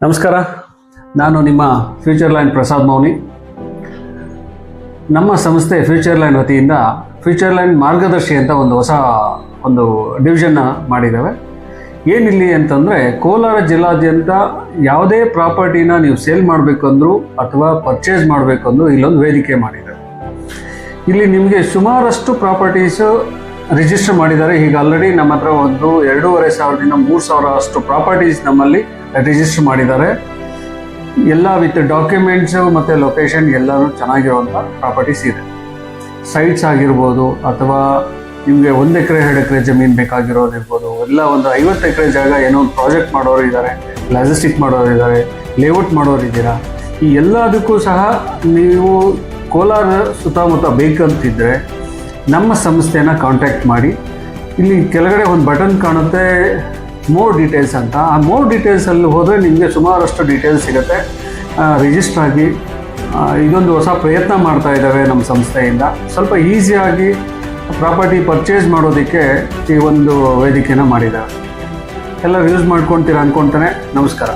ನಮಸ್ಕಾರ, ನಾನು ನಿಮ್ಮ ಫ್ಯೂಚರ್ ಲ್ಯಾಂಡ್ ಪ್ರಸಾದ್ ಮೌನಿ. ನಮ್ಮ ಸಂಸ್ಥೆ ಫ್ಯೂಚರ್ ಲ್ಯಾಂಡ್ ವತಿಯಿಂದ ಫ್ಯೂಚರ್ ಲ್ಯಾಂಡ್ ಮಾರ್ಗದರ್ಶಿ ಅಂತ ಒಂದು ಡಿವಿಷನ್ನ ಮಾಡಿದ್ದೇವೆ. ಏನಿಲ್ಲಿ ಅಂತಂದರೆ, ಕೋಲಾರ ಜಿಲ್ಲಾದ್ಯಂತ ಯಾವುದೇ ಪ್ರಾಪರ್ಟಿನ ನೀವು ಸೇಲ್ ಮಾಡಬೇಕಂದ್ರೂ ಅಥವಾ ಪರ್ಚೇಸ್ ಮಾಡಬೇಕಂದ್ರೂ ಇಲ್ಲೊಂದು ವೇದಿಕೆ ಮಾಡಿದ್ದಾರೆ. ಇಲ್ಲಿ ನಿಮಗೆ ಸುಮಾರಷ್ಟು ಪ್ರಾಪರ್ಟೀಸು ರಿಜಿಸ್ಟರ್ ಮಾಡಿದ್ದಾರೆ. ಈಗ ಆಲ್ರೆಡಿ ನಮ್ಮ ಹತ್ರ 2,500 3,000 ಅಷ್ಟು ಪ್ರಾಪರ್ಟೀಸ್ ನಮ್ಮಲ್ಲಿ ರಿಜಿಸ್ಟರ್ ಮಾಡಿದ್ದಾರೆ. ಎಲ್ಲ ವಿತ್ ಡಾಕ್ಯುಮೆಂಟ್ಸು ಮತ್ತು ಲೊಕೇಶನ್ ಎಲ್ಲರೂ ಚೆನ್ನಾಗಿರುವಂಥ ಪ್ರಾಪರ್ಟೀಸ್ ಇದೆ. ಸೈಟ್ಸ್ ಆಗಿರ್ಬೋದು, ಅಥವಾ ನಿಮಗೆ 1 ಎಕರೆ 2 ಎಕರೆ ಜಮೀನು ಬೇಕಾಗಿರೋದಿರ್ಬೋದು, ಎಲ್ಲ ಒಂದು 50 ಎಕರೆ ಜಾಗ ಏನೋ ಒಂದು ಪ್ರಾಜೆಕ್ಟ್ ಮಾಡೋರು ಇದ್ದಾರೆ, ಲಾಜಿಸ್ಟಿಕ್ ಮಾಡೋರು ಇದ್ದಾರೆ, ಲೇಔಟ್ ಮಾಡೋರು ಇದ್ದೀರಾ. ಈ ಎಲ್ಲದಕ್ಕೂ ಸಹ ನೀವು ಕೋಲಾರ ಸುತ್ತಮುತ್ತ ಬೇಕಂತಿದ್ದರೆ ನಮ್ಮ ಸಂಸ್ಥೆನ ಕಾಂಟ್ಯಾಕ್ಟ್ ಮಾಡಿ. ಇಲ್ಲಿ ಕೆಳಗಡೆ ಒಂದು ಬಟನ್ ಕಾಣುತ್ತೆ, ಮೋರ್ ಡೀಟೇಲ್ಸ್ ಅಂತ. ಆ ಮೋರ್ ಡೀಟೇಲ್ಸಲ್ಲಿ ಹೋದರೆ ನಿಮಗೆ ಸುಮಾರಷ್ಟು ಡೀಟೇಲ್ಸ್ ಸಿಗುತ್ತೆ. ರಿಜಿಸ್ಟರ್ ಆಗಿ ಇದೊಂದು ಹೊಸ ಪ್ರಯತ್ನ ಮಾಡ್ತಾ ಇದ್ದಾವೆ ನಮ್ಮ ಸಂಸ್ಥೆಯಿಂದ. ಸ್ವಲ್ಪ ಈಸಿಯಾಗಿ ಪ್ರಾಪರ್ಟಿ ಪರ್ಚೇಸ್ ಮಾಡೋದಕ್ಕೆ ಈ ಒಂದು ವೇದಿಕೆನ ಮಾಡಿದ್ದಾರೆ. ಎಲ್ಲರೂ ಯೂಸ್ ಮಾಡ್ಕೊತೀರಾ ಅಂದ್ಕೊಳ್ತಾನೆ. ನಮಸ್ಕಾರ.